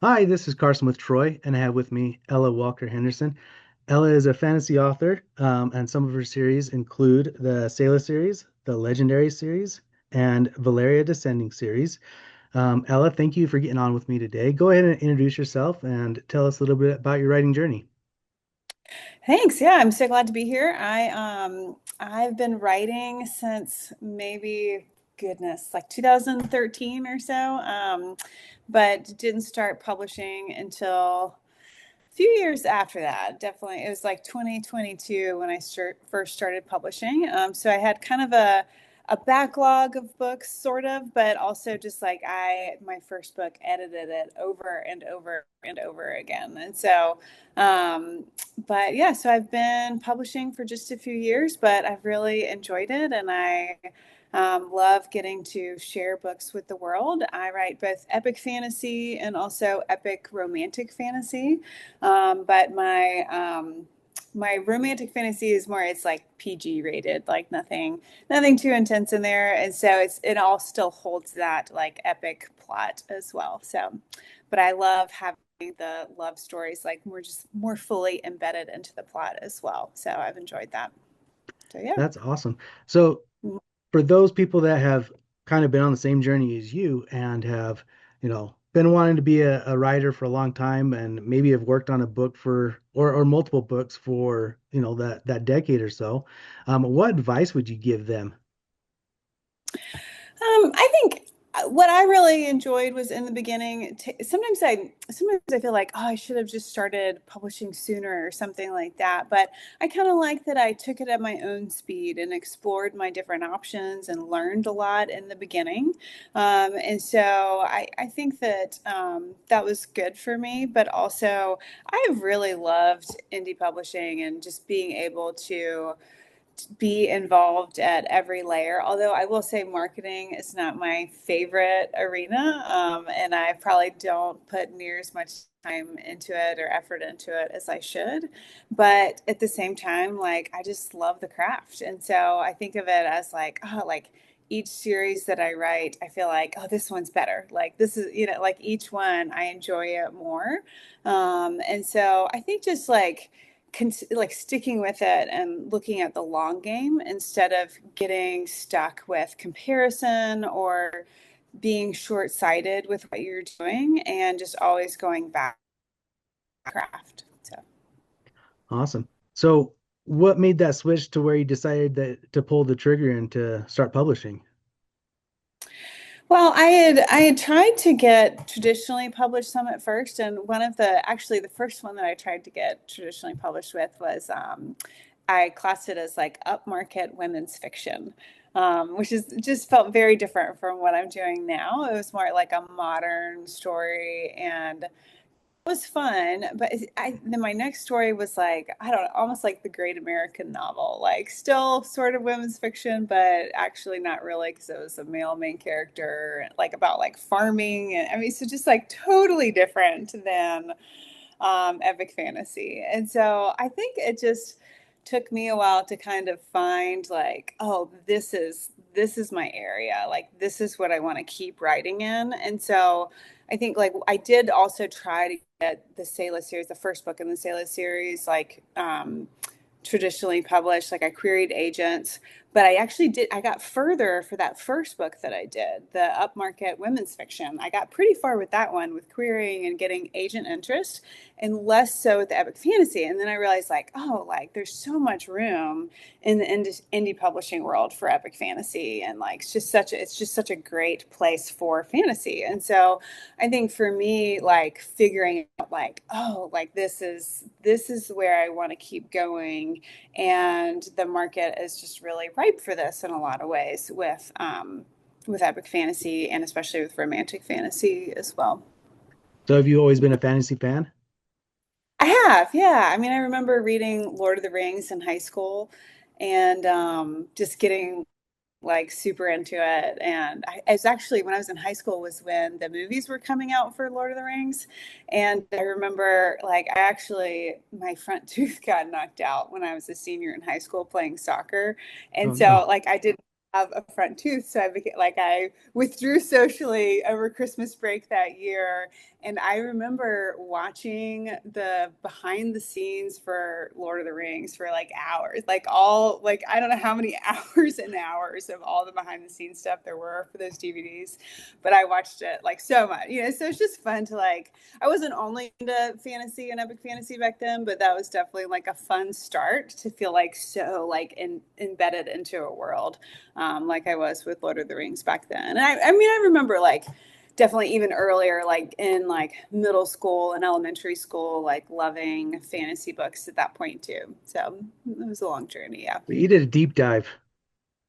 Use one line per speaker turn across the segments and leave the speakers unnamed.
Hi, this is Carson with Troy, and I have with me Ella Walker Henderson. Ella is a fantasy author, and some of her series include the Sailor series, the Legendary series, and Valeria Descending series. Ella, thank you for getting on with me today. Go ahead and introduce yourself and tell us a little bit about your writing journey.
Thanks. Yeah, I'm so glad to be here. I've been writing since maybe goodness, like 2013 or so. But didn't start publishing until a few years after that. Definitely. It was like 2022 when I first started publishing. So I had kind of a backlog of books, sort of, but also just like my first book, edited it over and over and over again. And so, but yeah, so I've been publishing for just a few years, but I've really enjoyed it. And I love getting to share books with the world. I write both epic fantasy and also epic romantic fantasy. But my romantic fantasy is more, it's like PG rated, like nothing too intense in there. And so it all still holds that like epic plot as well. So, but I love having the love stories like more fully embedded into the plot as well. So I've enjoyed that. So yeah.
That's awesome. So, for those people that have kind of been on the same journey as you and have, been wanting to be a writer for a long time and maybe have worked on a book or multiple books for, that decade or so, what advice would you give them?
I think what I really enjoyed was in the beginning. Sometimes I feel like, oh, I should have just started publishing sooner or something like that. But I kind of like that I took it at my own speed and explored my different options and learned a lot in the beginning. And so I think that that was good for me. But also, I have really loved indie publishing and just being able to be involved at every layer. Although I will say marketing is not my favorite arena, and I probably don't put near as much time into it or effort into it as I should. But at the same time, like I just love the craft, and so I think of it as like, oh, like each series that I write, I feel like, oh, this one's better. Like this is, like each one, I enjoy it more. And so I think just like sticking with it and looking at the long game instead of getting stuck with comparison or being short-sighted with what you're doing and just always going back to craft. So
Awesome. So, what made that switch to where you decided that to pull the trigger and to start publishing?
well, I had tried to get traditionally published some at first, and one of the first one that I tried to get traditionally published with was I classed it as like upmarket women's fiction, which is just felt very different from what I'm doing now. It was more like a modern story, and was fun, but then my next story was like, I don't know, almost like the Great American Novel, like still sort of women's fiction, but actually not really because it was a male main character, like about like farming. And I mean, so just like totally different than epic fantasy. And so I think it just took me a while to kind of find like, oh, this is my area. Like this is what I want to keep writing in. And so I think like I did also try to get the Sailor series, the first book in the Sailor series, like traditionally published. Like I queried agents, but I got further for that first book that I did, the upmarket women's fiction. I got pretty far with that one with querying and getting agent interest and less so with the epic fantasy. And then I realized like, oh, like there's so much room in the indie publishing world for epic fantasy. And like, it's just such a great place for fantasy. And so I think for me, like figuring out like, oh, like this is where I want to keep going, and the market is just really ripe for this in a lot of ways with epic fantasy and especially with romantic fantasy as well.
So, have you always been a fantasy fan?
I have, yeah. I mean, I remember reading Lord of the Rings in high school and just getting like super into it. And I was actually, when I was in high school, was when the movies were coming out for Lord of the Rings. And I remember, like, my front tooth got knocked out when I was a senior in high school playing soccer.
Oh
And
no.
so, like, I didn't have a front tooth. So I withdrew socially over Christmas break that year And I remember watching the behind the scenes for Lord of the Rings for like hours, like all, like, I don't know how many hours and hours of all the behind the scenes stuff there were for those DVDs, but I watched it like so much, so it's just fun to like, I wasn't only into fantasy and epic fantasy back then, but that was definitely like a fun start to feel like so like embedded into a world, like I was with Lord of the Rings back then. And I mean, I remember like definitely even earlier, like in like middle school and elementary school, like loving fantasy books at that point too. So it was a long journey. Yeah.
You did a deep dive.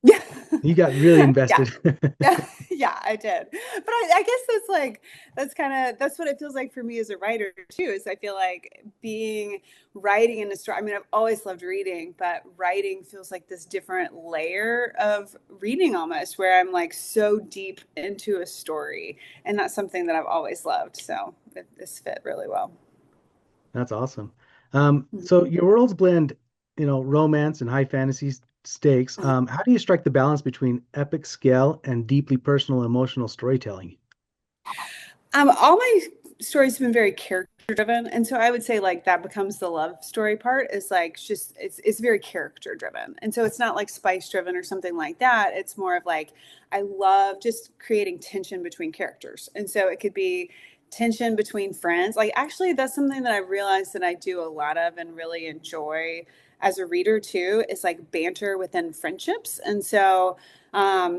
Yeah.
You got really
Yeah.
invested.
Yeah, I did. But I guess that's like, that's what it feels like for me as a writer too, is I feel like being writing in a story. I mean, I've always loved reading, but writing feels like this different layer of reading almost, where I'm like so deep into a story. And that's something that I've always loved. So this fit really well.
That's awesome. So your worlds blend, romance and high fantasy stakes.
Mhm.
How do you strike the balance between epic scale and deeply personal, emotional storytelling?
All my stories have been very character driven, and so I would say like that becomes the love story part is like just it's very character driven, and so it's not like spice driven or something like that. It's more of like I love just creating tension between characters, and so it could be tension between friends. Like actually, that's something that I realized that I do a lot of and really enjoy as a reader too. Is like banter within friendships, and so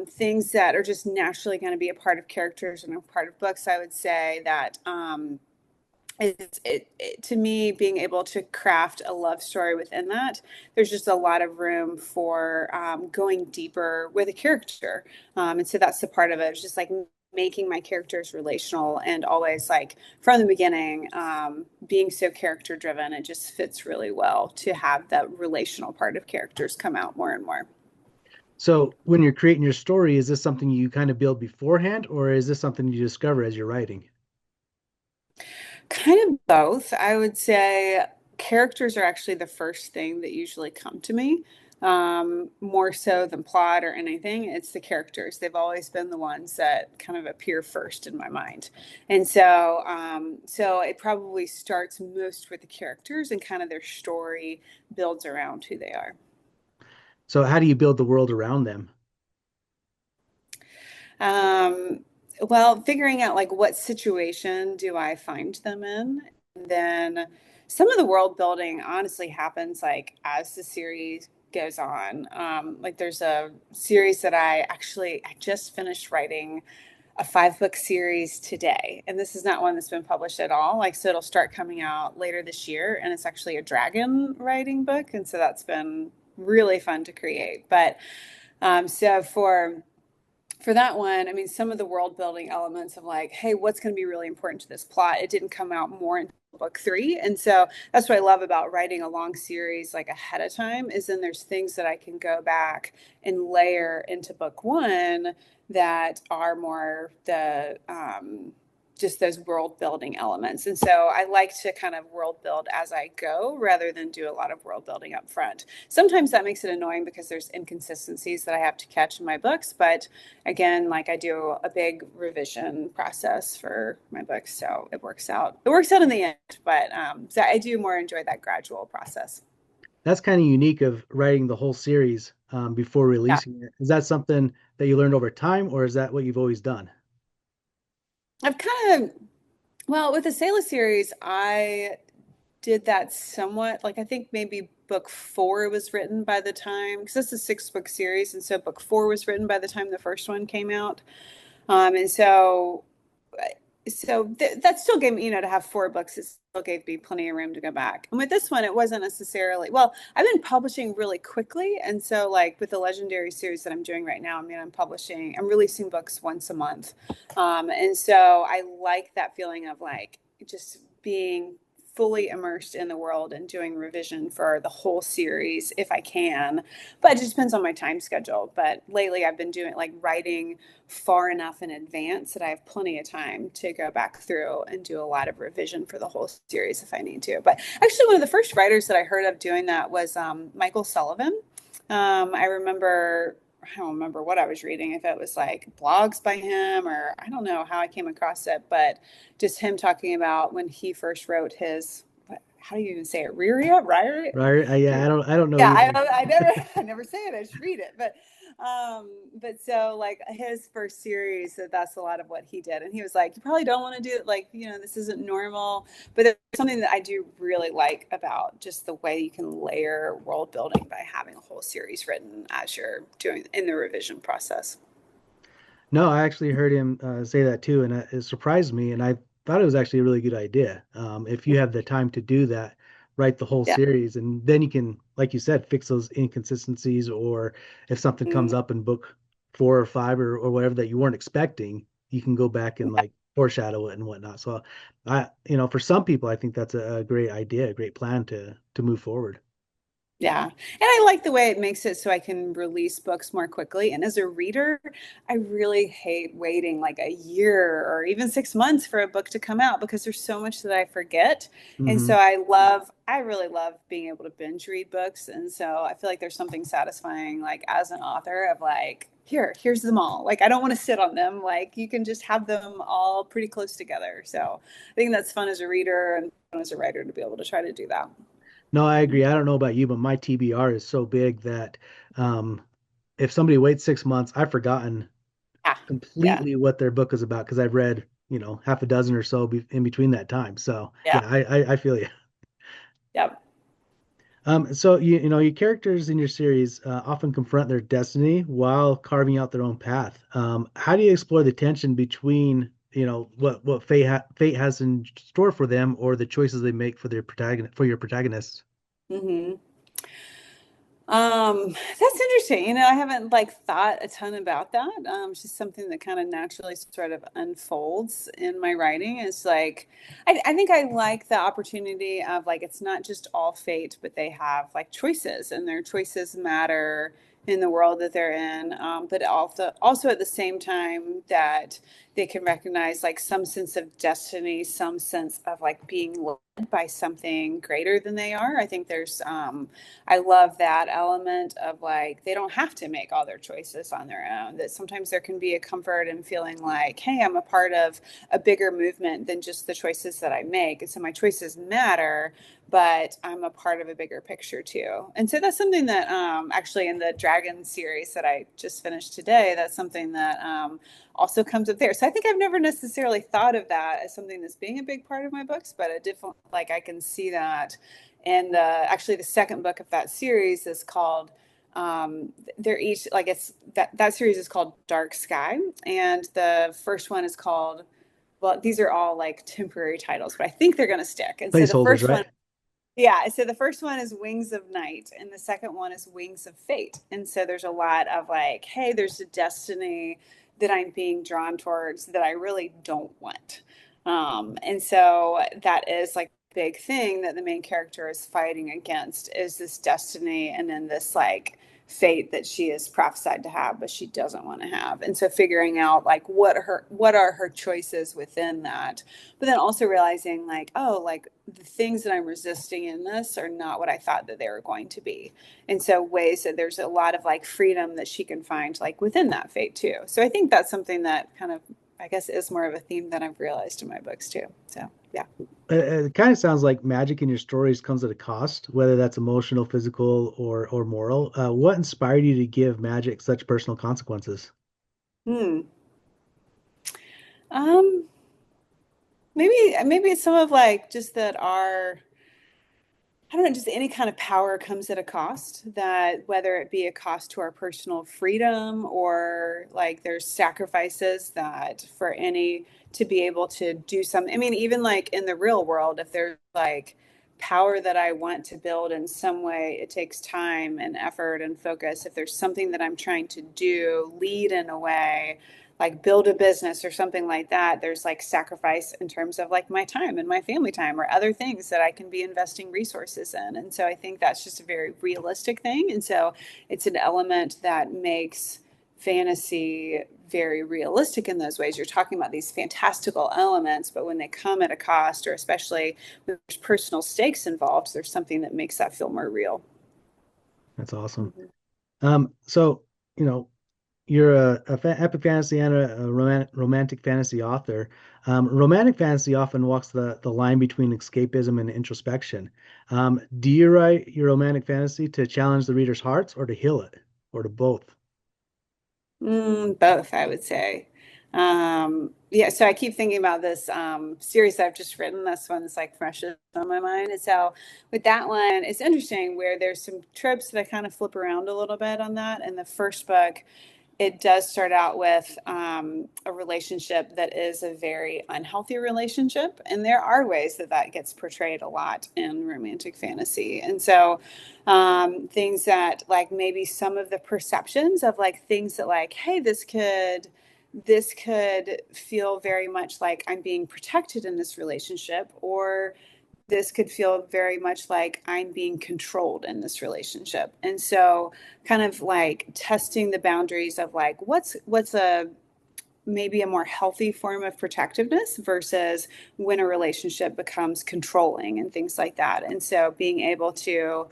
things that are just naturally going to be a part of characters and a part of books. I would say that to me, being able to craft a love story within that, there's just a lot of room for going deeper with a character. And so that's the part of it. It's just like making my characters relational and always like from the beginning being so character driven. It just fits really well to have that relational part of characters come out more and more.
So when you're creating your story, is this something you kind of build beforehand, or is this something you discover as you're writing?
Kind of both. I would say characters are actually the first thing that usually come to me, more so than plot or anything. It's the characters. They've always been the ones that kind of appear first in my mind. And so, so it probably starts most with the characters and kind of their story builds around who they are.
So how do you build the world around them?
Um, well, figuring out like what situation do I find them in, and then some of the world building honestly happens like as the series goes on. Like there's a series that I just finished writing a 5 book series today, and this is not one that's been published at all. Like so, it'll start coming out later this year, and it's actually a dragon writing book, and so that's been really fun to create. But so for that one, I mean, some of the world building elements of like, hey, what's going to be really important to this plot? It didn't come out more until book 3. And so that's what I love about writing a long series like ahead of time is then there's things that I can go back and layer into book 1 that are more the just those world building elements. And so I like to kind of world build as I go rather than do a lot of world building up front. Sometimes that makes it annoying because there's inconsistencies that I have to catch in my books. But again, like I do a big revision process for my books. So it works out. It works out in the end. But so I do more enjoy that gradual process.
That's kind of unique of writing the whole series before
Yeah.
releasing it. Is that something that you learned over time, or is that what you've always done?
I've kind of, well, with the Sailor series, I did that somewhat. Like I think maybe book 4 was written by the time, because it's a 6 book series. And so book 4 was written by the time the first one came out. And so that still gave me, to have 4 books, it still gave me plenty of room to go back. And with this one, it wasn't necessarily, well, I've been publishing really quickly. And so, like with the Legendary series that I'm doing right now, I mean, I'm releasing books once a month. And so I like that feeling of like just being fully immersed in the world and doing revision for the whole series if I can. But it just depends on my time schedule. But lately I've been doing like writing far enough in advance that I have plenty of time to go back through and do a lot of revision for the whole series if I need to. But actually, one of the first writers that I heard of doing that was Michael Sullivan. I remember I don't remember what I was reading, if it was like blogs by him or I don't know how I came across it, but just him talking about when he first wrote his, how do you even say it? Riria? Ryria?
Right? Yeah, I don't know
Yeah,
either.
I never say it. I just read it. But so like his first series, that's a lot of what he did, and he was like, you probably don't want to do it. Like, this isn't normal. But there's something that I do really like about just the way you can layer world building by having a whole series written as you're doing in the revision process.
No, I actually heard him say that too, and it surprised me. And I thought it was actually a really good idea. If you have the time to do that, write the whole
Yeah.
series, and then you can, like you said, fix those inconsistencies, or if something comes
Mhm.
up in book 4 or 5 or whatever that you weren't expecting, you can go back and like foreshadow it and whatnot. So, for some people, I think that's a great idea, a great plan to move forward.
Yeah. And I like the way it makes it so I can release books more quickly. And as a reader, I really hate waiting like a year or even 6 months for a book to come out because there's so much that I forget. And so
Hmm.
I really love being able to binge read books. And so I feel like there's something satisfying, like as an author, of like, here's them all. Like, I don't want to sit on them. Like, you can just have them all pretty close together. So I think that's fun as a reader and fun as a writer to be able to try to do that.
No, I agree. I don't know about you, but my TBR is so big that um, if somebody waits 6 months, I've forgotten
Yeah. Yeah.
completely what their book is about because I've read, half a dozen or so in between that time. So
Yeah.
yeah, I feel you.
Yep.
So your characters in your series often confront their destiny while carving out their own path. How do you explore the tension between, what fate has in store for them or the choices they make for your protagonists?
Hmm. That's interesting. I haven't like thought a ton about that. It's just something that kind of naturally sort of unfolds in my writing. It's like I think I like the opportunity of like it's not just all fate, but they have like choices, and their choices matter in the world that they're in. But also at the same time that they can recognize like some sense of destiny, some sense of like being led by something greater than they are. I think there's I love that element of like they don't have to make all their choices on their own. That sometimes there can be a comfort in feeling like, hey, I'm a part of a bigger movement than just the choices that I make. And so my choices matter, but I'm a part of a bigger picture too. And so that's something that actually in the Dragon series that I just finished today, that's something that also comes up there. So I think I've never necessarily thought of that as something that's being a big part of my books, but a different, like I can see that. And actually, the second book of that series is called. They're each like it's that series is called Dark Sky, and the first one is called. Well, these are all like temporary titles, but I think they're going to stick. And so the
Placeholders,
first one,
right?
yeah, so the first one is Wings of Night, and the second one is Wings of Fate. And so there's a lot of like, hey, there's a destiny that I'm being drawn towards that I really don't want. And so that is like a big thing that the main character is fighting against is this destiny and then this like fate that she is prophesied to have but she doesn't want to have. And so figuring out like what are her choices within that, but then also realizing like, oh, like the things that I'm resisting in this are not what I thought that they were going to be. And so ways that there's a lot of like freedom that she can find like within that fate too. So I think that's something that kind of, I guess, is more of a theme that I've realized in my books too. So yeah.
It kind of sounds like magic in your stories comes at a cost, whether that's emotional, physical, or moral. What inspired you to give magic such personal consequences?
Hmm. Um, maybe it's some of like just that our I don't know, just any kind of power comes at a cost, that whether it be a cost to our personal freedom or like there's sacrifices that for any to be able to do something. I mean, even like in the real world, if there's like power that I want to build in some way, it takes time and effort and focus. If there's something that I'm trying to do, lead in a way, like build a business or something like that, there's like sacrifice in terms of like my time and my family time or other things that I can be investing resources in. And so I think that's just a very realistic thing. And so it's an element that makes fantasy very realistic in those ways. You're talking about these fantastical elements, but when they come at a cost, or especially when there's personal stakes involved, there's something that makes that feel more real.
That's awesome.
Mhm.
So, you're a epic fantasy and a romantic fantasy author. Romantic fantasy often walks the line between escapism and introspection. Do you write your romantic fantasy to challenge the reader's hearts or to heal it, or to both?
Both, I would say. Yeah, so I keep thinking about this series I've just written. This one's like fresh on my mind. And so with that one, it's interesting where there's some tropes that I kind of flip around a little bit on that. In the first book, it does start out with a relationship that is a very unhealthy relationship. And there are ways that that gets portrayed a lot in romantic fantasy. And so things that like maybe some of the perceptions of like things that like, hey, this could feel very much like I'm being protected in this relationship, or this could feel very much like I'm being controlled in this relationship. And so kind of like testing the boundaries of like what's a maybe a more healthy form of protectiveness versus when a relationship becomes controlling and things like that. And so being able to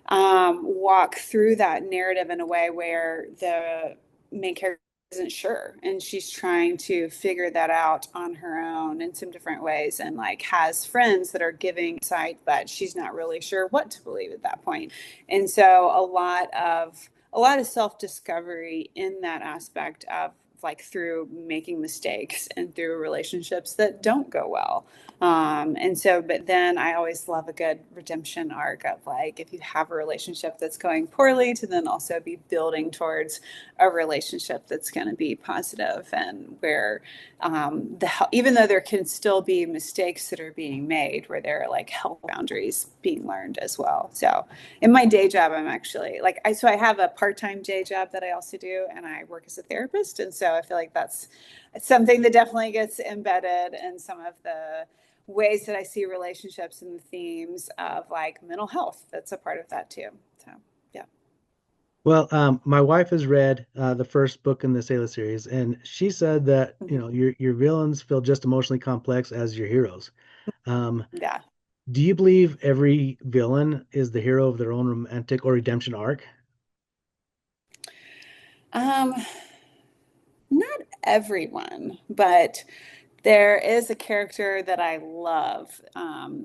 walk through that narrative in a way where the main character isn't sure and she's trying to figure that out on her own in some different ways, and like has friends that are giving insight but she's not really sure what to believe at that point. And so a lot of self-discovery in that aspect of like through making mistakes and through relationships that don't go well. And so, but then I always love a good redemption arc of like, if you have a relationship that's going poorly, to then also be building towards a relationship that's going to be positive, and where even though there can still be mistakes that are being made, where there are like health boundaries being learned as well. So in my day job, I'm actually like, so I have a part-time day job that I also do, and I work as a therapist. And so I feel like that's something that definitely gets embedded in some of the ways that I see relationships and the themes of like mental health. That's a part of that too. So, yeah.
Well, my wife has read the first book in the Sailor series, and she said that
Mhm.
your villains feel just emotionally complex as your heroes. Um,
Yeah.
do you believe every villain is the hero of their own romantic or redemption arc?
Um, Not everyone, but there is a character that I love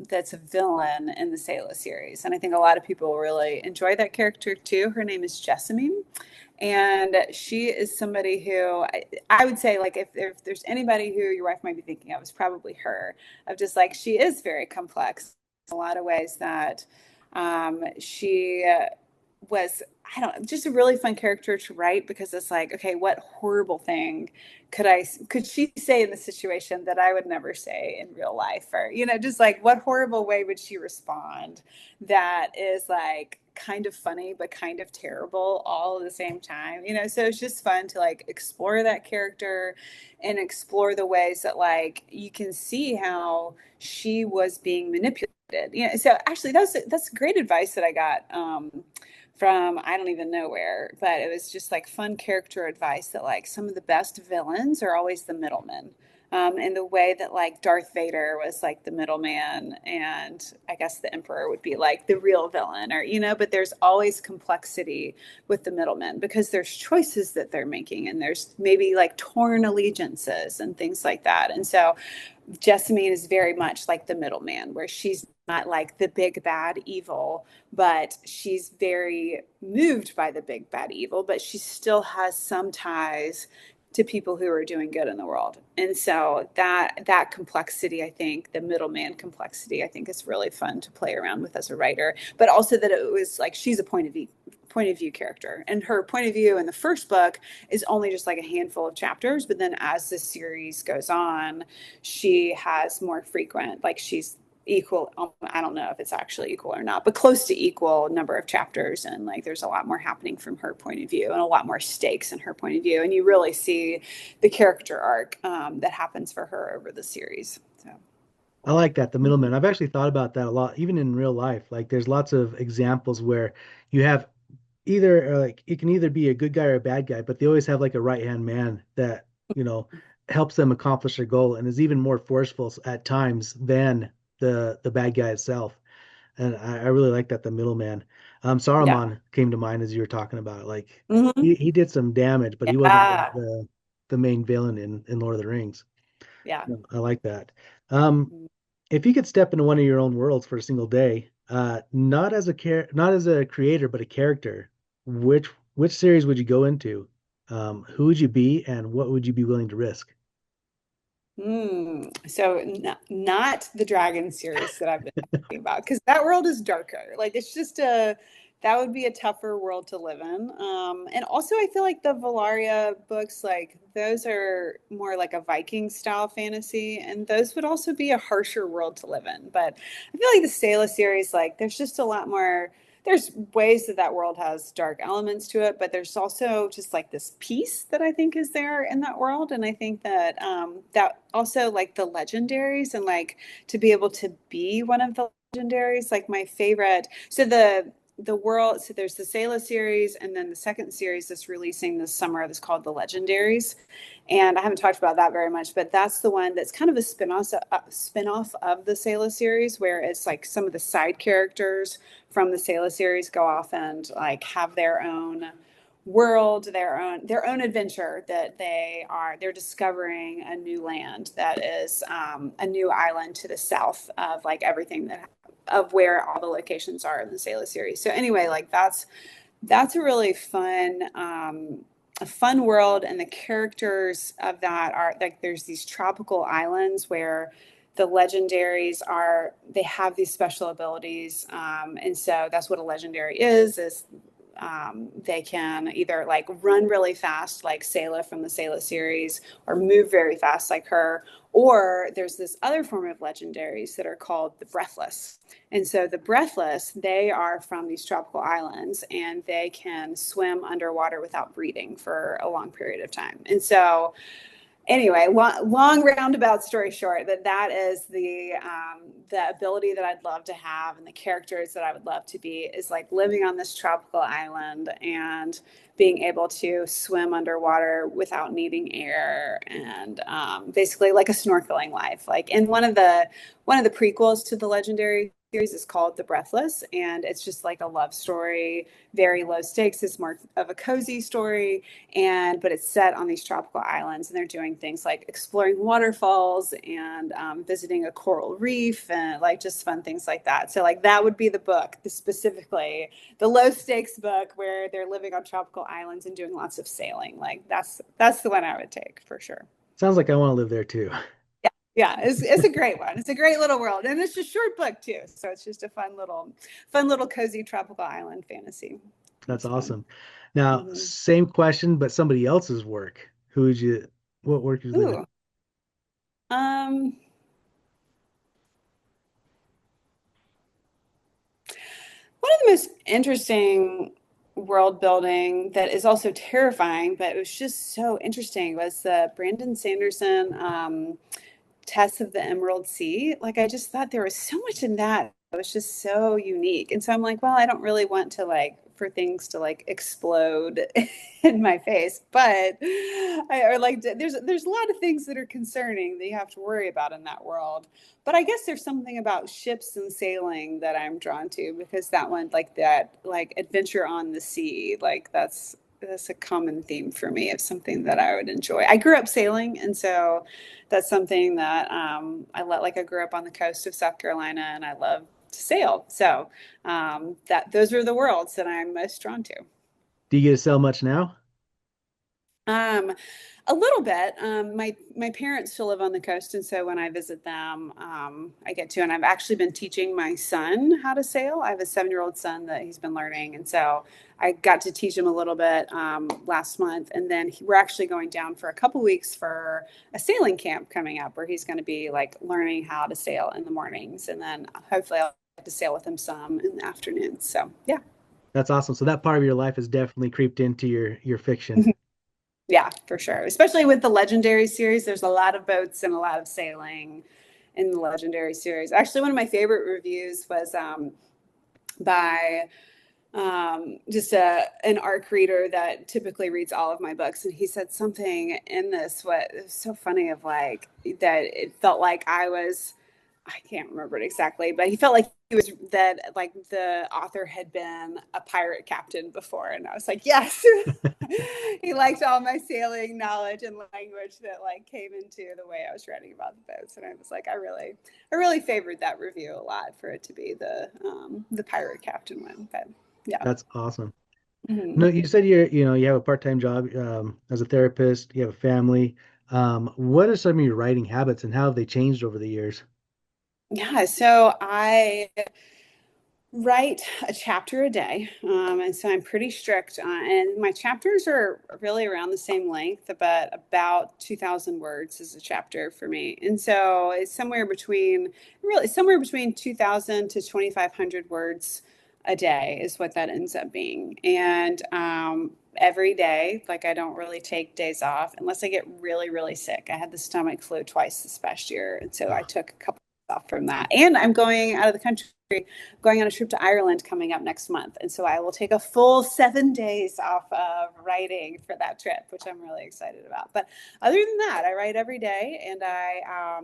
that's a villain in the Sailor series. And I think a lot of people really enjoy that character too. Her name is Jessamine. And she is somebody who I would say, like, if there's anybody who your wife might be thinking of, it's probably her. Of just like, she is very complex in a lot of ways that she was, I don't, just a really fun character to write, because it's like, okay, what horrible thing could she say in the situation that I would never say in real life? Or, just like what horrible way would she respond that is like kind of funny but kind of terrible all at the same time? So it's just fun to like explore that character and explore the ways that like you can see how she was being manipulated. So actually that's great advice that I got from I don't even know where, but it was just like fun character advice that like some of the best villains are always the middlemen. In the way that like Darth Vader was like the middleman, and I guess the Emperor would be like the real villain, or but there's always complexity with the middlemen because there's choices that they're making, and there's maybe like torn allegiances and things like that. And so Jessamine is very much like the middleman, where she's not like the big bad evil, but she's very moved by the big bad evil, but she still has some ties to people who are doing good in the world. And so that complexity, I think, the middleman complexity, I think is really fun to play around with as a writer, but also that it was like she's a point of view character, and her point of view in the first book is only just like a handful of chapters, but then as the series goes on, she has more frequent, like she's equal, I don't know if it's actually equal or not, but close to equal number of chapters, and like there's a lot more happening from her point of view and a lot more stakes in her point of view, and you really see the character arc that happens for her over the series. So
I like that, the
mhm.
middleman. I've actually thought about that a lot, even in real life. Like, there's lots of examples where you have either like it can either be a good guy or a bad guy, but they always have like a right-hand man that, you know, helps them accomplish their goal and is even more forceful at times than the bad guy itself. And I really like that, the middleman.
Yeah.
Saruman came to mind as you were talking about. Like
Hmm.
he did some damage, but he wasn't
Yeah.
the main villain in Lord of the Rings.
Yeah.
No, I like that. Um, if you could step into one of your own worlds for a single day, not as a creator, but a character, which series would you go into? Who would you be, and what would you be willing to risk?
So not the Dragon series that I've been talking about, because that world is darker. Like it's just that would be a tougher world to live in. And also I feel like the Valaria books, like those are more like a Viking style fantasy, and those would also be a harsher world to live in. But I feel like the Sailor series, like there's just a lot more, there's ways that that world has dark elements to it, but there's also just like this peace that I think is there in that world. And I think that that also like the legendaries, and like to be able to be one of the legendaries, like my favorite. So the world, so there's the Sailor series, and then the second series that's releasing this summer that's called the Legendaries. And I haven't talked about that very much, but that's the one that's kind of a spin-off of the Sailor series, where it's like some of the side characters from the Sailor series go off and like have their own world, their own adventure, that they're discovering a new land that is a new island to the south of like everything that of where all the locations are in the Sailor series. So anyway, like that's a really fun a fun world, and the characters of that are like there's these tropical islands where the legendaries are, they have these special abilities, and so that's what a legendary is they can either like run really fast like Sayla from the Sayla series, or move very fast like her, or there's this other form of legendaries that are called the breathless. And so the breathless, they are from these tropical islands, and they can swim underwater without breathing for a long period of time. And so anyway, long roundabout story short, that is the ability that I'd love to have, and the characters that I would love to be is like living on this tropical island and being able to swim underwater without needing air, and basically like a snorkeling life. Like in one of the prequels to the Legendary series is called The Breathless, and it's just like a love story, very low stakes. It's more of a cozy story, and but it's set on these tropical islands, and they're doing things like exploring waterfalls and visiting a coral reef, and like just fun things like that. So like that would be the book, specifically the low stakes book where they're living on tropical islands and doing lots of sailing. Like that's the one I would take for sure.
Sounds like I want to live there too.
Yeah, yeah, it's a great one. It's a great little world, and it's a short book too, so it's just a fun little cozy tropical island fantasy.
That's
It's fun.
awesome. Now,
Mm-hmm.
same question, but somebody else's work. Who would you, what work would you live in?
Ooh. Um, One of the most interesting world building that is also terrifying, but it was just so interesting, was the Brandon Sanderson Test of the Emerald Sea. Like I just thought there was so much in that. It was just so unique. And so I'm like, well, I don't really want to like for things to like explode in my face, but or like there's a lot of things that are concerning that you have to worry about in that world. But I guess there's something about ships and sailing that I'm drawn to, because that one, like that, like adventure on the sea, like that's a common theme for me of something that I would enjoy. I grew up sailing, and so that's something that like I grew up on the coast of South Carolina, and I love to sail. So that those are the worlds that I'm most drawn to.
Do you get to sell much now?
Um, a little bit. My parents still live on the coast, and so when I visit them, I get to. And I've actually been teaching my son how to sail. I have a 7-year-old son that he's been learning, and so I got to teach him a little bit last month. And then we're actually going down for a couple weeks for a sailing camp coming up, where he's going to be like learning how to sail in the mornings, and then hopefully I'll get to sail with him some in the afternoons. So yeah.
That's awesome. So that part of your life has definitely creeped into your fiction.
Yeah, for sure. Especially with the Legendary series, there's a lot of boats and a lot of sailing in the Legendary series. Actually, one of my favorite reviews was by just an ARC reader that typically reads all of my books, and he said something in this what it was so funny of like that it felt like I can't remember it exactly, but he felt like was that like the author had been a pirate captain before, and I was like, yes. He liked all my sailing knowledge and language that like came into the way I was writing about the boats, and I was like, I really favored that review a lot for it to be the pirate captain one. But yeah.
That's awesome. No,
Mm-hmm.
you said you have a part-time job as a therapist, you have a family. What are some of your writing habits and how have they changed over the years?
Yeah, so I write a chapter a day. And so I'm pretty strict on, and my chapters are really around the same length, but about 2,000 words is a chapter for me. And so it's somewhere between 2,000 to 2,500 words a day is what that ends up being. And every day, like I don't really take days off unless I get really, really sick. I had the stomach flu twice this past year. And so I
Oh,
took a couple off from that. And I'm going out of the country, going on a trip to Ireland coming up next month. And so I will take a full 7 days off of writing for that trip, which I'm really excited about. But other than that, I write every day, and I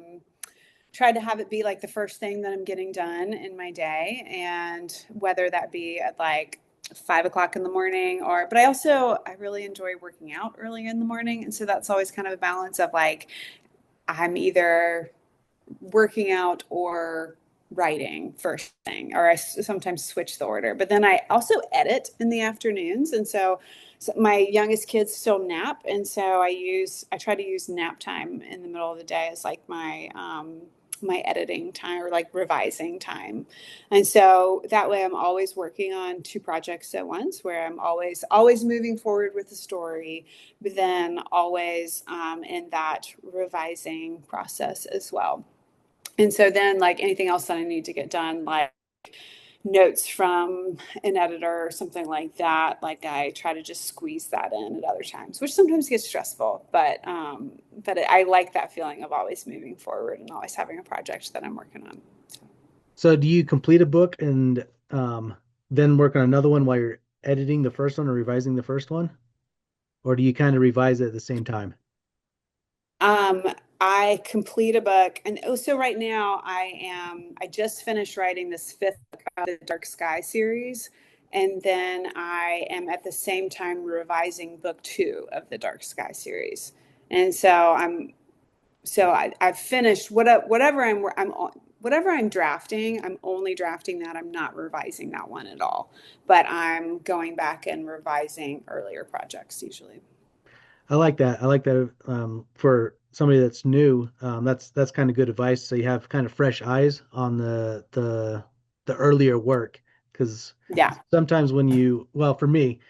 try to have it be like the first thing that I'm getting done in my day. And whether that be at like 5 o'clock in the morning but I really enjoy working out early in the morning. And so that's always kind of a balance of like, I'm either working out or writing first thing, or I sometimes switch the order. But then I also edit in the afternoons, and so my youngest kids still nap, and so I try to use nap time in the middle of the day as like my editing time or like revising time. And so that way I'm always working on two projects at once, where I'm always moving forward with the story, but then always in that revising process as well. And so then, like anything else that I need to get done, like notes from an editor or something like that, like I try to just squeeze that in at other times, which sometimes gets stressful. But I like that feeling of always moving forward and always having a project that I'm working on. So.
so do you complete a book and then work on another one while you're editing the first one or revising the first one? Or do you kind of revise it at the same time?
Um, I complete a book, and so right now I just finished writing this fifth book of the Dark Sky series, and then I am at the same time revising book two of the Dark Sky series. And I've finished whatever I'm drafting. I'm only drafting that. I'm not revising that one at all, but I'm going back and revising earlier projects usually.
I like that. I like that for somebody that's new. That's kind of good advice. So you have kind of fresh eyes on the earlier work because
Yeah.
sometimes well, for me,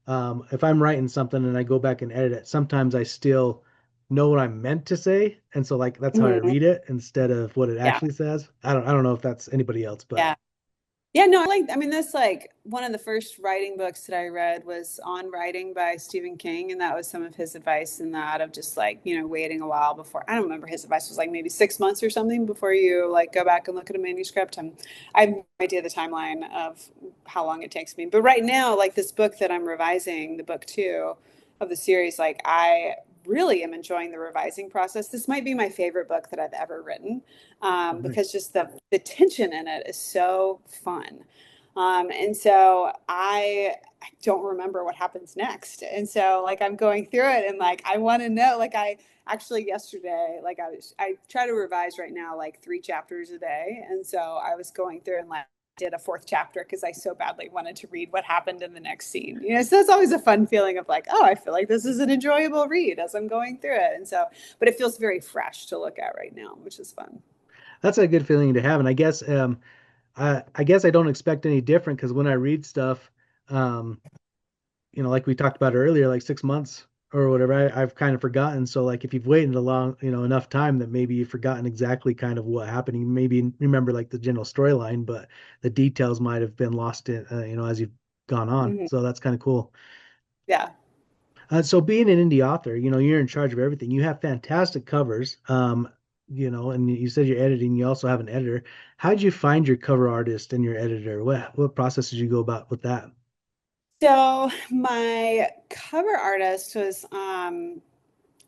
if I'm writing something and I go back and edit it, sometimes I still know what I meant to say, and so like that's how I
Mhm.
read it instead of what it
Yeah.
actually says. I don't know if that's anybody else, but
Yeah. Yeah, no, I mean, that's like one of the first writing books that I read was On Writing by Stephen King. And that was some of his advice in that of just like, waiting a while before. I don't remember, his advice was like maybe 6 months or something before you like go back and look at a manuscript. I have no idea the timeline of how long it takes me. But right now, like this book that I'm revising, the book two of the series, like I really am enjoying the revising process. This might be my favorite book that I've ever written,
nice.
because just the tension in it is so fun. And so I don't remember what happens next. And so like I'm going through it and like I want to know, like I actually yesterday, like I try to revise right now like 3 chapters a day. And so I was going through and like did a fourth chapter because I so badly wanted to read what happened in the next scene. So it's always a fun feeling of like, oh, I feel like this is an enjoyable read as I'm going through it. And so, but it feels very fresh to look at right now, which is fun.
That's a good feeling to have, and I guess I don't expect any different because when I read stuff, um, like we talked about earlier, like 6 months or whatever, I've kind of forgotten. So like if you've waited a long, enough time that maybe you've forgotten exactly kind of what happened. You maybe remember like the general storyline, but the details might have been lost as you've gone on.
Mhm.
So that's kind of cool.
Yeah.
So being an indie author, you're in charge of everything. You have fantastic covers. And you said you're editing, you also have an editor. How'd you find your cover artist and your editor? What process did you go about with that?
So my cover artist was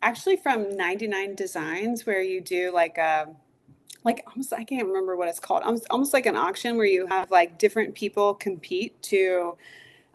actually from 99 Designs, where you do like like almost, I can't remember what it's called. Almost like an auction where you have like different people compete to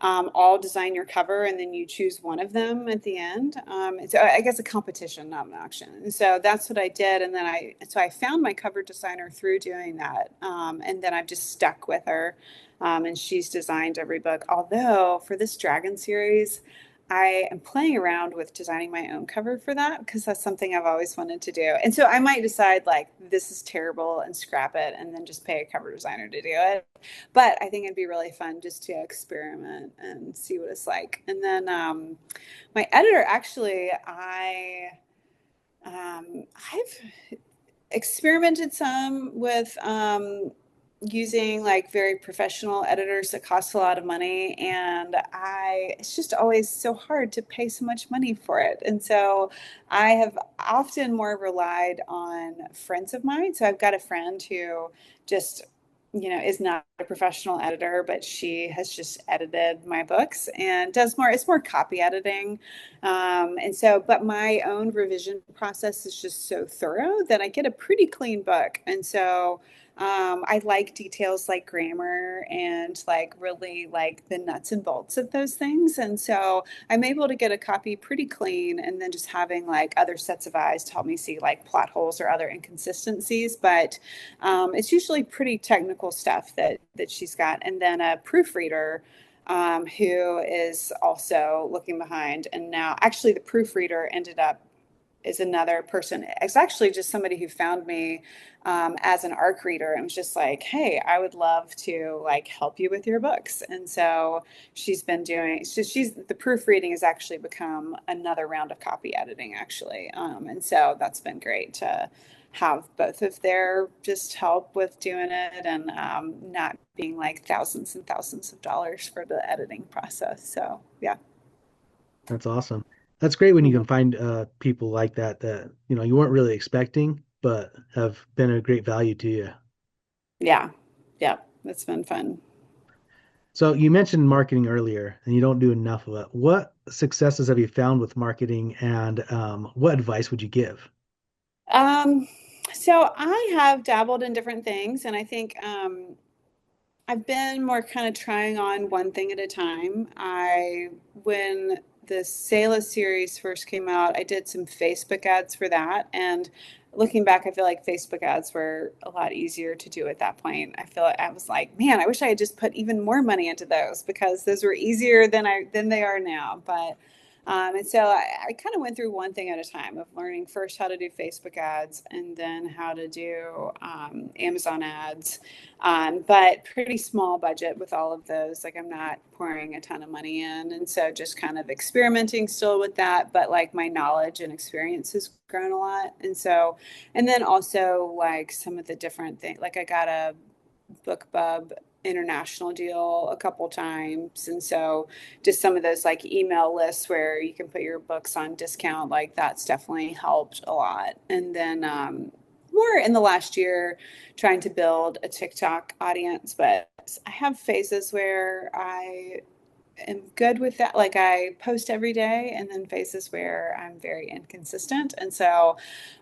all design your cover, and then you choose one of them at the end. It's, I guess, a competition, not an auction. And so that's what I did. And then I found my cover designer through doing that. And then I've just stuck with her. And she's designed every book. Although for this Dragon series, I am playing around with designing my own cover for that because that's something I've always wanted to do. And so I might decide like this is terrible and scrap it and then just pay a cover designer to do it. But I think it'd be really fun just to experiment and see what it's like. And then my editor, actually, I've experimented some with using like very professional editors that cost a lot of money, and it's just always so hard to pay so much money for it. And so I have often more relied on friends of mine. So I've got a friend who just, is not a professional editor, but she has just edited my books and does more, it's more copy editing. And so, but my own revision process is just so thorough that I get a pretty clean book. And so, I like details like grammar and like really like the nuts and bolts of those things. And so I'm able to get a copy pretty clean and then just having like other sets of eyes to help me see like plot holes or other inconsistencies. But it's usually pretty technical stuff that she's got. And then a proofreader who is also looking behind. And now, actually, the proofreader ended up is another person. It's actually just somebody who found me as an ARC reader and was just like, "Hey, I would love to like help you with your books." And so she's been doing. So she's the proofreading has actually become another round of copy editing, actually. And so that's been great to have both of their just help with doing it and not being like thousands and thousands of dollars for the editing process. So yeah.
That's awesome. That's great when you
Mhm.
can find people like that that you weren't really expecting, but have been a great value to you.
Yeah. Yeah. It's been fun.
So you mentioned marketing earlier, and you don't do enough of it. What successes have you found with marketing, and what advice would you give?
Um, so I have dabbled in different things, and I think I've been more kind of trying on one thing at a time. When the Selah series first came out, I did some Facebook ads for that. And looking back, I feel like Facebook ads were a lot easier to do at that point. I feel like I was like, man, I wish I had just put even more money into those because those were easier than they are now. But and so I kind of went through one thing at a time of learning first how to do Facebook ads and then how to do Amazon ads, but pretty small budget with all of those. Like I'm not pouring a ton of money in. And so just kind of experimenting still with that. But like my knowledge and experience has grown a lot. And so, and then also like some of the different things, like I got a BookBub international deal a couple times. And so just some of those like email lists where you can put your books on discount, like that's definitely helped a lot. And then more in the last year trying to build a TikTok audience, but I have phases where I am good with that. Like I post every day, and then phases where I'm very inconsistent. And so,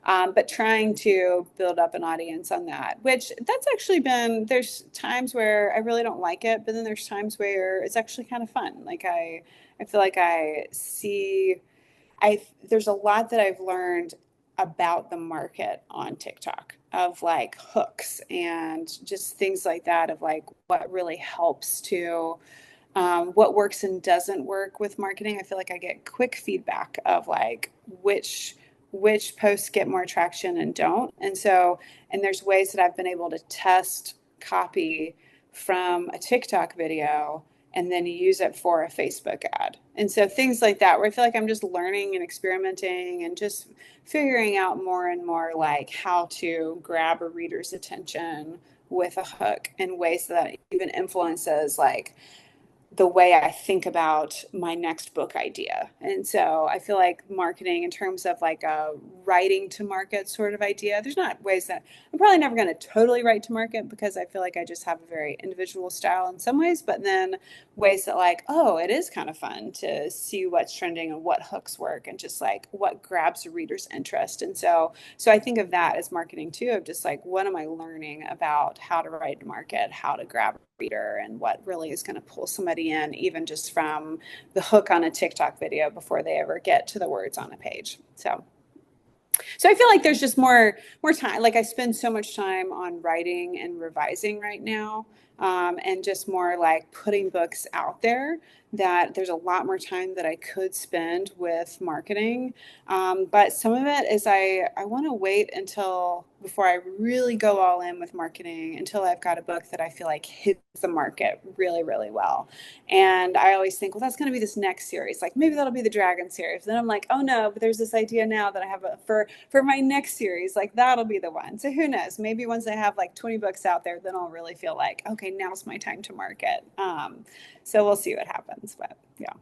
but trying to build up an audience on that, which that's actually been, there's times where I really don't like it, but then there's times where it's actually kind of fun. Like I feel like there's a lot that I've learned about the market on TikTok of like hooks and just things like that of like what really helps to what works and doesn't work with marketing. I feel like I get quick feedback of like which posts get more traction and don't. And so, and there's ways that I've been able to test copy from a TikTok video and then use it for a Facebook ad. And so things like that, where I feel like I'm just learning and experimenting and just figuring out more and more like how to grab a reader's attention with a hook in ways that even influences like the way I think about my next book idea. And so I feel like marketing in terms of like a writing to market sort of idea, there's not ways that I'm probably never going to totally write to market because I feel like I just have a very individual style in some ways, but then ways that like, oh, it is kind of fun to see what's trending and what hooks work and just like what grabs a reader's interest. And so I think of that as marketing too, of just like, what am I learning about how to write to market, how to grab a reader, and what really is going to pull somebody in, even just from the hook on a TikTok video before they ever get to the words on a page. So I feel like there's just more time. Like I spend so much time on writing and revising right now, and just more like putting books out there that there's a lot more time that I could spend with marketing. But some of it is I want to wait until before I really go all in with marketing until I've got a book that I feel like hits the market really, really well. And I always think, well, that's going to be this next series. Like maybe that'll be the Dragon series. Then I'm like, oh no, but there's this idea now that I have for my next series. Like that'll be the one. So who knows? Maybe once I have like 20 books out there, then I'll really feel like, okay, now's my time to market. So we'll see what happens. But yeah.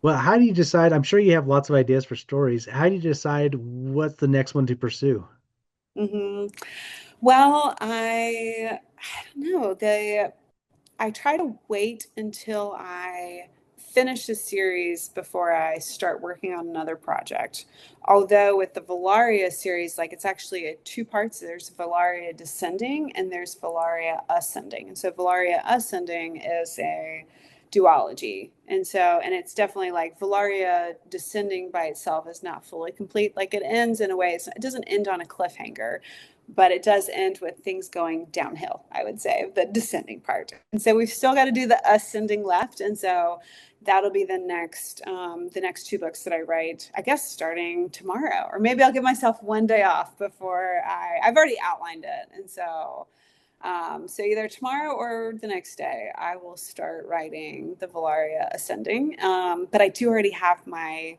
Well, how do you decide? I'm sure you have lots of ideas for stories. How do you decide what's the next one to pursue?
Hmm. Well, I don't know. I try to wait until I finish a series before I start working on another project. Although with the Valaria series, like it's actually two parts. There's Valaria Descending and there's Valaria Ascending. And so Valaria Ascending is a duology. And it's definitely like Valaria Descending by itself is not fully complete. Like it ends in a way, it doesn't end on a cliffhanger, but it does end with things going downhill, I would say, the descending part. And so we've still got to do the ascending left. And so that'll be the next two books that I write, I guess starting tomorrow, or maybe I'll give myself one day off before I've already outlined it. And so either tomorrow or the next day, I will start writing the Valaria Ascending. But I do already have my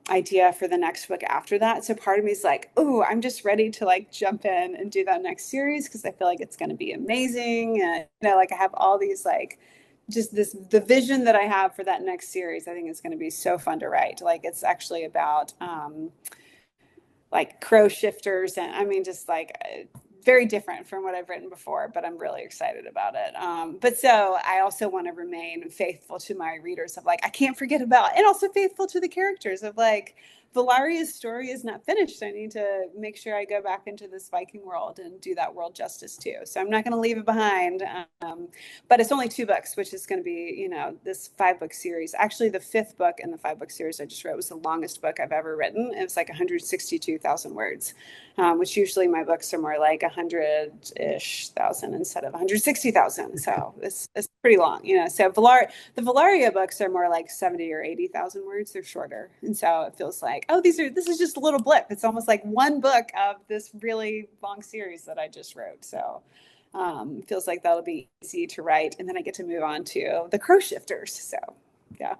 idea for the next book after that. So part of me is like, oh, I'm just ready to like jump in and do that next series because I feel like it's going to be amazing. And like I have all these like just this the vision that I have for that next series. I think it's going to be so fun to write. Like it's actually about like crow shifters and I mean just like very different from what I've written before, but I'm really excited about it. But so I also want to remain faithful to my readers of like I can't forget about and also faithful to the characters of like Valaria's story is not finished. I need to make sure I go back into this Viking world and do that world justice too. So I'm not going to leave it behind. But it's only two books, which is going to be, this 5 book series. Actually, the 5th book in the 5 book series I just wrote was the longest book I've ever written. It was like 162,000 words, which usually my books are more like 100-ish thousand instead of 160,000. So it's pretty long. So the Valaria books are more like 70 or 80,000 words. They're shorter. And so it feels like, oh, this is just a little blip. It's almost like one book of this really long series that I just wrote. So feels like that'll be easy to write. And then I get to move on to the crow shifters. So yeah.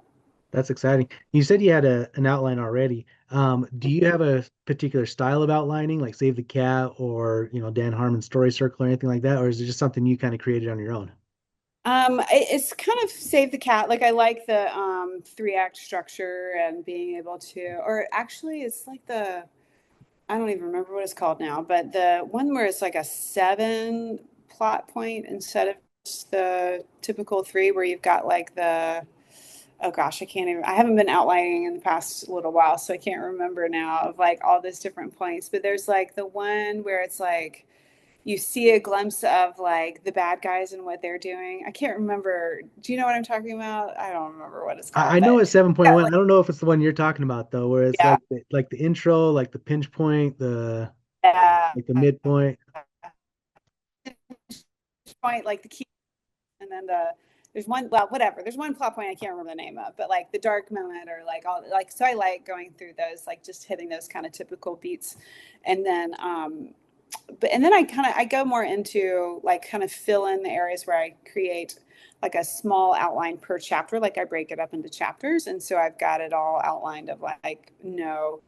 That's exciting. You said you had an outline already. Do you have a particular style of outlining, like Save the Cat or, Dan Harmon's Story Circle or anything like that? Or is it just something you kind of created on your own?
It's kind of Save the Cat. Like I like the 3-act structure and being able to, or actually it's like I don't even remember what it's called now, but the one where it's like a 7 plot point instead of just the typical 3 where you've got like oh gosh, I haven't been outlining in the past little while, so I can't remember now of like all those different points. But there's like the one where it's like you see a glimpse of like the bad guys and what they're doing. I can't remember. Do you know what I'm talking about? I don't remember what it's
I
called,
know
but
it's
yeah,
7.1. I
like
don't know if it's the one you're talking about though, where it's
yeah,
like the intro, like the pinch point, the
yeah.
like the midpoint.
Point like the key, and then there's one well whatever there's one plot point I can't remember the name of, but like the dark moment or like all like so I like going through those like just hitting those kind of typical beats, and then I go more into like kind of fill in the areas where I create like a small outline per chapter. Like I break it up into chapters. And so I've got it all outlined of like, no,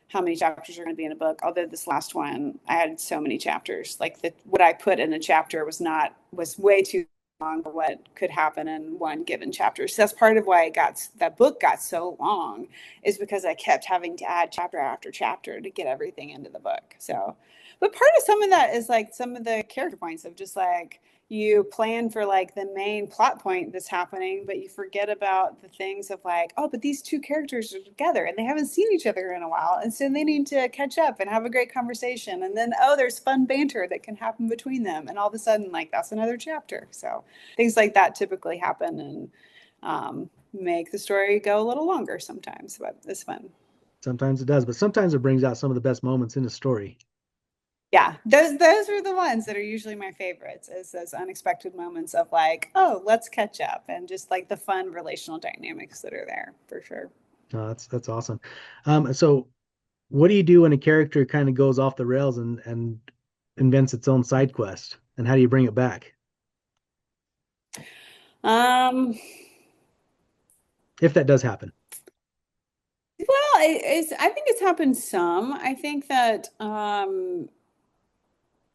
how many chapters are going to be in a book. Although this last one, I had so many chapters. Like what I put in a chapter was way too what could happen in one given chapter. So that's part of why that book got so long, is because I kept having to add chapter after chapter to get everything into the book. So, but part of some of that is like some of the character points of just like you plan for like the main plot point that's happening, but you forget about the things of like, oh, but these two characters are together and they haven't seen each other in a while. And so they need to catch up and have a great conversation. And then, oh, there's fun banter that can happen between them. And all of a sudden, like, that's another chapter. So things like that typically happen and make the story go a little longer sometimes, but it's fun.
Sometimes it does, but sometimes it brings out some of the best moments in the story.
Yeah, those are the ones that are usually my favorites, is those unexpected moments of like, oh, let's catch up, and just like the fun relational dynamics that are there for sure.
That's awesome. So what do you do when a character kind of goes off the rails and invents its own side quest? And how do you bring it back?
Um,
If that does happen.
well, I think it's happened some. I think that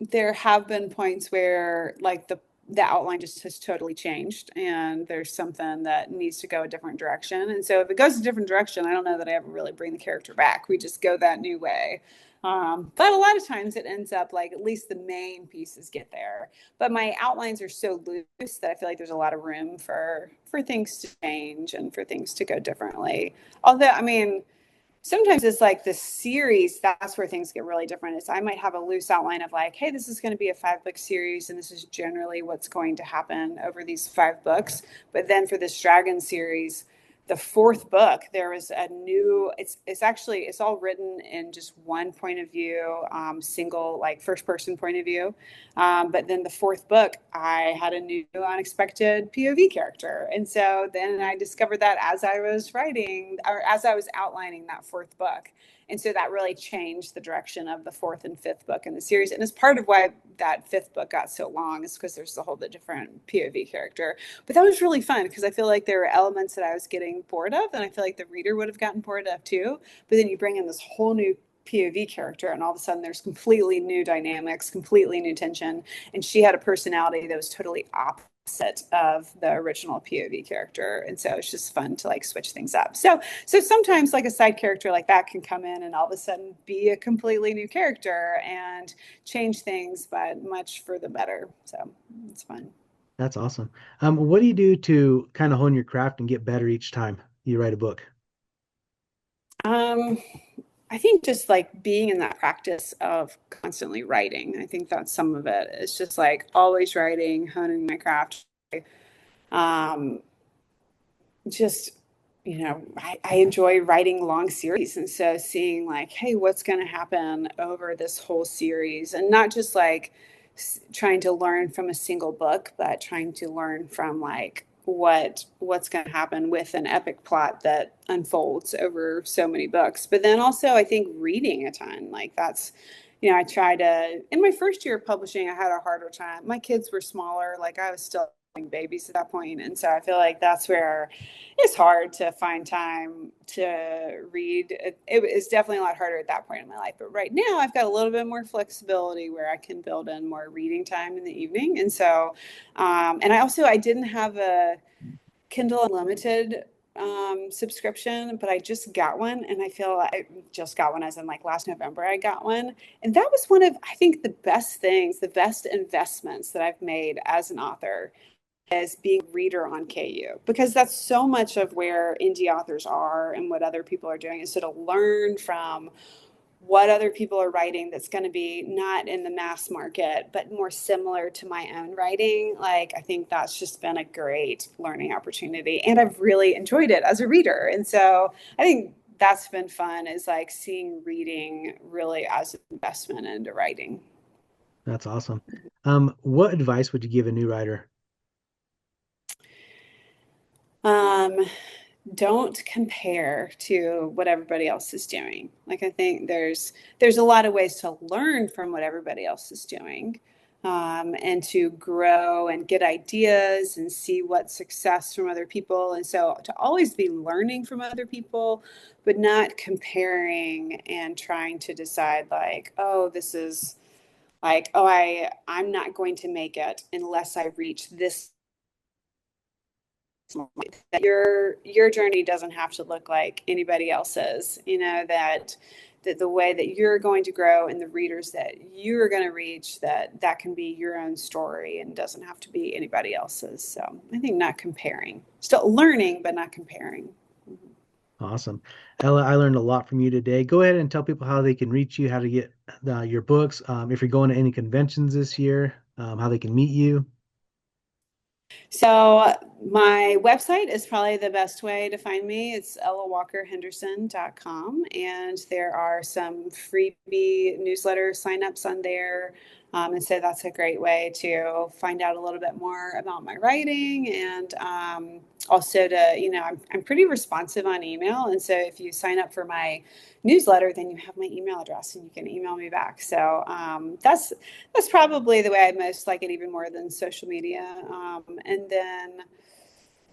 there have been points where like the outline just has totally changed and there's something that needs to go a different direction. And so if it goes a different direction, I don't know that I ever really bring the character back. We just go that new way. But a lot of times it ends up like at least the main pieces get there. But my outlines are so loose that I feel like there's a lot of room for things to change and for things to go differently. Although, I mean, sometimes it's like the series, that's where things get really different. Is I might have a loose outline of like, hey, this is going to be a 5 book series and this is generally what's going to happen over these 5 books. But then for this dragon series, the fourth book, there was a new, it's actually, it's all written in just one point of view, single like first person point of view. But then the fourth book, I had a new unexpected POV character. And so then I discovered that as I was writing or as I was outlining that fourth book. And so that really changed the direction of the fourth and fifth book in the series. And it's part of why that fifth book got so long, is because there's a whole different POV character. But that was really fun because I feel like there were elements that I was getting bored of, and I feel like the reader would have gotten bored of too. But then you bring in this whole new POV character, and all of a sudden there's completely new dynamics, completely new tension. And she had a personality that was totally opposite of the original POV character. And so it's just fun to like switch things up. So sometimes like a side character like that can come in and all of a sudden be a completely new character and change things, but much for the better. So it's fun.
That's awesome. What do you do to kind of hone your craft and get better each time you write a book?
Um, I think just like being in that practice of constantly writing. I think that's some of it. It's just like always writing, honing my craft. Um, just, I enjoy writing long series. And so seeing like, hey, what's going to happen over this whole series, and not just like trying to learn from a single book, but trying to learn from like what's going to happen with an epic plot that unfolds over so many books. But then also I think reading a ton, like that's, I try to, in my first year of publishing, I had a harder time. My kids were smaller, like I was still babies at that point. And so I feel like that's where it's hard to find time to read. It was definitely a lot harder at that point in my life. But right now I've got a little bit more flexibility where I can build in more reading time in the evening. And so, and I didn't have a Kindle Unlimited subscription, but I just got one, and I feel I just got one as in like last November I got one. And that was one of, I think, the best things, the best investments that I've made as an author, as being a reader on KU, because that's so much of where indie authors are and what other people are doing, is so to learn from what other people are writing that's going to be not in the mass market but more similar to my own writing. Like I think that's just been a great learning opportunity, and I've really enjoyed it as a reader. And so I think that's been fun, is like seeing reading really as an investment into writing.
That's awesome. What advice would you give a new writer?
um don't compare to what everybody else is doing. Like I think there's a lot of ways to learn from what everybody else is doing, and to grow and get ideas and see what success from other people. And so to always be learning from other people, but not comparing and trying to decide like, oh, this is like, oh, I'm not going to make it unless I reach this that your journey doesn't have to look like anybody else's, that the way that you're going to grow and the readers that you're going to reach, that can be your own story and doesn't have to be anybody else's. So I think not comparing, still learning, but not comparing.
Awesome. Ella, I learned a lot from you today. Go ahead and tell people how they can reach you, how to get your books, if you're going to any conventions this year, how they can meet you.
So my website is probably the best way to find me. It's ellawalkerhenderson.com, and there are some freebie newsletter signups on there. And so that's a great way to find out a little bit more about my writing, and also to, I'm pretty responsive on email. And so if you sign up for my newsletter, then you have my email address and you can email me back. So that's probably the way I most like it, even more than social media. And then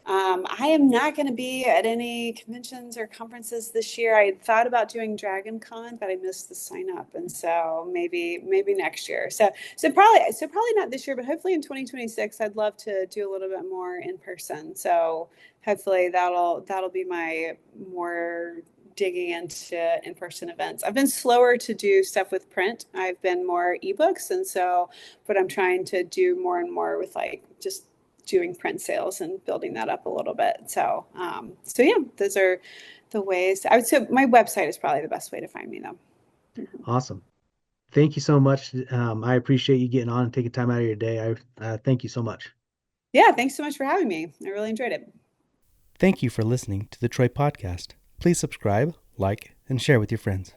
I am not going to be at any conventions or conferences this year. I had thought about doing Dragon Con, but I missed the sign up, and so maybe next year. So probably not this year, but hopefully in 2026, I'd love to do a little bit more in person. So hopefully that'll be my more digging into in-person events. I've been slower to do stuff with print. I've been more ebooks, and so but I'm trying to do more and more with like just doing print sales and building that up a little bit. So yeah, those are the ways. I would say my website is probably the best way to find me though.
Awesome. Thank you so much. I appreciate you getting on and taking time out of your day. I thank you so much.
Yeah, thanks so much for having me. I really enjoyed it.
Thank you for listening to the Troy Podcast. Please subscribe, like, and share with your friends.